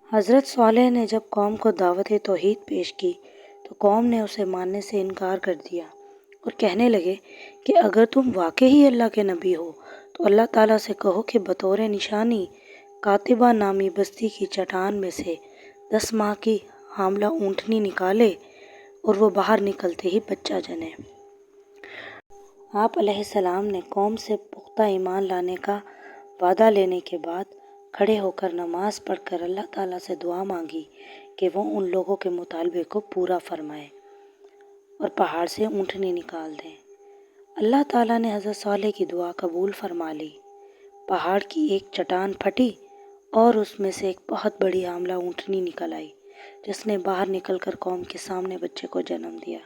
حضرت صالح نے جب قوم کو دعوت توحید پیش کی تو قوم نے اسے ماننے سے انکار کر دیا اور کہنے لگے کہ اگر تم واقعی اللہ کے نبی ہو تو اللہ تعالیٰ سے کہو کہ بطور نشانی کاتبہ نامی بستی کی چٹان میں سے 10 ماہ کی حاملہ اونٹنی نکالے اور وہ باہر نکلتے ہی بچہ جنے۔ آپ علیہ السلام نے قوم سے پختہ ایمان لانے کا وعدہ لینے کے بعد کھڑے ہو کر نماز پڑھ کر اللہ تعالیٰ سے دعا مانگی کہ وہ ان لوگوں کے مطالبے کو پورا فرمائے اور پہاڑ سے اونٹنی نکال دیں۔ اللہ تعالیٰ نے حضرت صالح کی دعا قبول فرما لی۔ پہاڑ کی ایک چٹان پھٹی اور اس میں سے ایک بہت بڑی حاملہ اونٹنی نکل آئی جس نے باہر نکل کر قوم کے سامنے بچے کو جنم دیا۔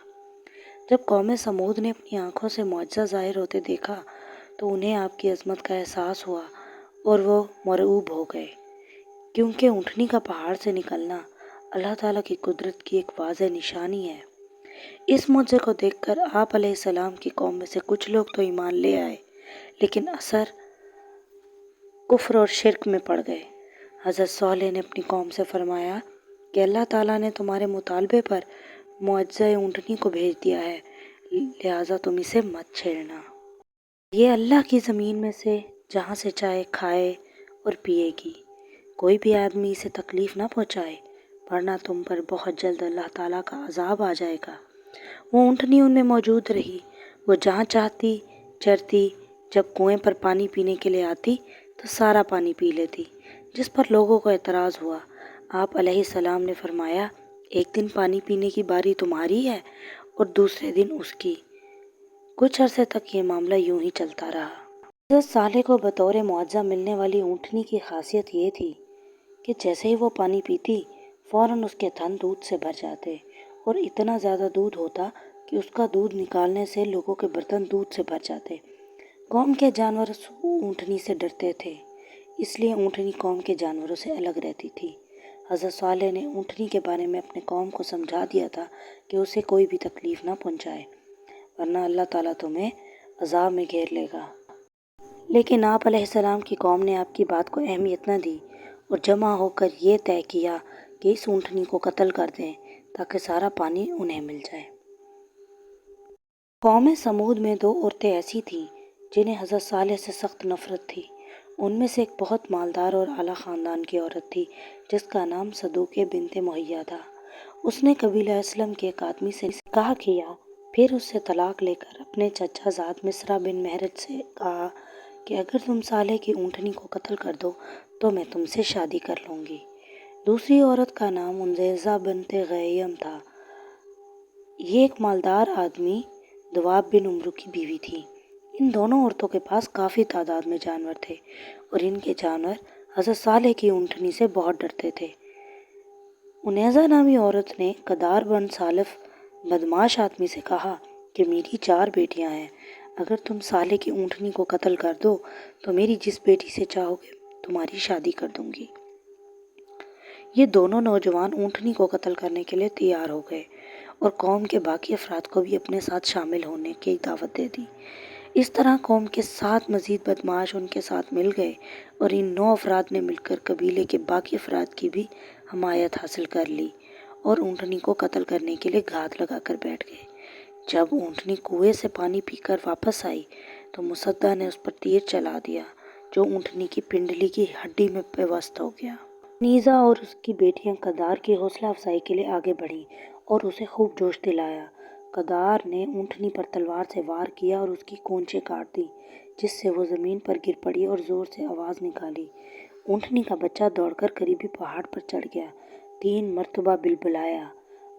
جب قوم سمود نے اپنی آنکھوں سے معجزہ ظاہر ہوتے دیکھا تو انہیں آپ کی عظمت کا احساس ہوا اور وہ مرعوب ہو گئے، کیونکہ اونٹنی کا پہاڑ سے نکلنا اللہ تعالیٰ کی قدرت کی ایک واضح نشانی ہے۔ اس معجزے کو دیکھ کر آپ علیہ السلام کی قوم میں سے کچھ لوگ تو ایمان لے آئے لیکن اثر کفر اور شرک میں پڑ گئے۔ حضرت صالح نے اپنی قوم سے فرمایا کہ اللہ تعالیٰ نے تمہارے مطالبے پر معجزہ اونٹنی کو بھیج دیا ہے، لہٰذا تم اسے مت چھیڑنا۔ یہ اللہ کی زمین میں سے جہاں سے چاہے کھائے اور پیے گی، کوئی بھی آدمی اسے تکلیف نہ پہنچائے ورنہ تم پر بہت جلد اللہ تعالیٰ کا عذاب آ جائے گا۔ وہ اونٹنی ان میں موجود رہی، وہ جہاں چاہتی چرتی، جب کنویں پر پانی پینے کے لیے آتی تو سارا پانی پی لیتی، جس پر لوگوں کو اعتراض ہوا۔ آپ علیہ السلام نے فرمایا ایک دن پانی پینے کی باری تمہاری ہے اور دوسرے دن اس کی۔ کچھ عرصے تک یہ معاملہ یوں ہی چلتا رہا۔ حضرت صالح کو بطور معجزہ ملنے والی اونٹنی کی خاصیت یہ تھی کہ جیسے ہی وہ پانی پیتی فوراً اس کے تھن دودھ سے بھر جاتے اور اتنا زیادہ دودھ ہوتا کہ اس کا دودھ نکالنے سے لوگوں کے برتن دودھ سے بھر جاتے۔ قوم کے جانور اس اونٹنی سے ڈرتے تھے، اس لیے اونٹنی قوم کے جانوروں سے الگ رہتی تھی۔ حضرت صالح نے اونٹنی کے بارے میں اپنے قوم کو سمجھا دیا تھا کہ اسے کوئی بھی تکلیف نہ پہنچائے ورنہ اللہ تعالیٰ تمہیں عذاب میں گھیر لے گا۔ لیکن آپ علیہ السلام کی قوم نے آپ کی بات کو اہمیت نہ دی اور جمع ہو کر یہ طے کیا کہ اس اونٹنی کو قتل کر دیں تاکہ سارا پانی انہیں مل جائے۔ قوم سمود میں 2 عورتیں ایسی تھیں جنہیں حضرت صالح سے سخت نفرت تھی۔ ان میں سے ایک بہت مالدار اور اعلیٰ خاندان کی عورت تھی جس کا نام صدوقہ بنت محیہ تھا۔ اس نے قبیلہ اسلم کے ایک آدمی سے نکاح کیا، پھر اس سے طلاق لے کر اپنے چچا زاد مصرع بن مہرج سے کہا کہ اگر تم صالح کی اونٹنی کو قتل کر دو تو میں تم سے شادی کر لوں گی۔ دوسری عورت کا نام انزیزہ بنت غیم تھا۔ یہ ایک مالدار آدمی دواب بن عمرو کی بیوی تھی۔ ان دونوں عورتوں کے پاس کافی تعداد میں جانور تھے اور ان کے جانور حضرت صالح کی اونٹنی سے بہت ڈرتے تھے۔ انیزہ نامی عورت نے قدار بن سالف بدمعاش آدمی سے کہا کہ میری 4 بیٹیاں ہیں، اگر تم صالح کی اونٹنی کو قتل کر دو تو میری جس بیٹی سے چاہو گے تمہاری شادی کر دوں گی۔ یہ دونوں نوجوان اونٹنی کو قتل کرنے کے لیے تیار ہو گئے اور قوم کے باقی افراد کو بھی اپنے ساتھ شامل ہونے کی دعوت دے دی۔ اس طرح قوم کے 7 مزید بدمعاش ان کے ساتھ مل گئے اور ان 9 افراد نے مل کر قبیلے کے باقی افراد کی بھی حمایت حاصل کر لی اور اونٹنی کو قتل کرنے کے لیے گھات لگا کر بیٹھ گئے۔ جب اونٹنی کنویں سے پانی پی کر واپس آئی تو مصدع نے اس پر تیر چلا دیا جو اونٹنی کی پنڈلی کی ہڈی میں پیوست ہو گیا۔ نیزہ اور اس کی بیٹیاں قدار کی حوصلہ افزائی کے لیے آگے بڑھیں اور اسے خوب جوش دلایا۔ قدار نے اونٹنی پر تلوار سے وار کیا اور اس کی کونچیں کاٹ دی جس سے وہ زمین پر گر پڑی اور زور سے آواز نکالی۔ اونٹنی کا بچہ دوڑ کر قریبی پہاڑ پر چڑھ گیا، 3 مرتبہ بلبلایا۔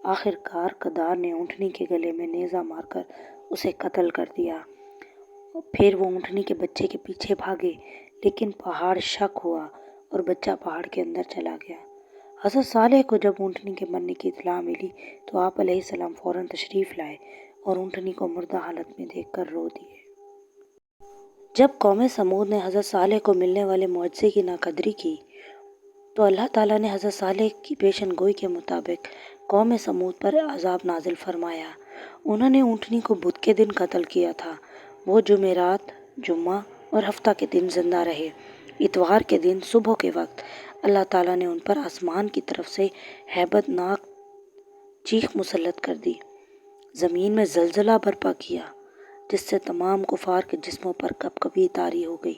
آخر کار قدار نے اونٹنی کے گلے میں نیزہ مار کر اسے قتل کر دیا۔ پھر وہ اونٹنی کے بچے کے پیچھے بھاگے لیکن پہاڑ شک ہوا اور بچہ پہاڑ کے اندر چلا گیا۔ حضرت صالح کو جب اونٹنی کے مرنے کی اطلاع ملی تو آپ علیہ السلام فوراً تشریف لائے اور اونٹنی کو مردہ حالت میں دیکھ کر رو دیے۔ جب قوم سمود نے حضرت صالح کو ملنے والے معجزے کی ناقدری کی تو اللہ تعالیٰ نے حضرت صالح کی پیشن گوئی کے مطابق قوم سمود پر عذاب نازل فرمایا۔ انہوں نے اونٹنی کو بدھ کے دن قتل کیا تھا۔ وہ جمعرات، جمعہ اور ہفتہ کے دن زندہ رہے۔ اتوار کے دن صبح کے وقت اللہ تعالیٰ نے ان پر آسمان کی طرف سے ہیبت ناک چیخ مسلط کر دی، زمین میں زلزلہ برپا کیا جس سے تمام کفار کے جسموں پر کب کبھی طاری ہو گئی۔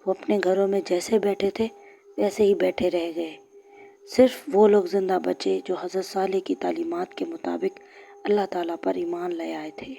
وہ اپنے گھروں میں جیسے بیٹھے تھے ویسے ہی بیٹھے رہ گئے، صرف وہ لوگ زندہ بچے جو حضرت صالح کی تعلیمات کے مطابق اللہ تعالیٰ پر ایمان لے آئے تھے۔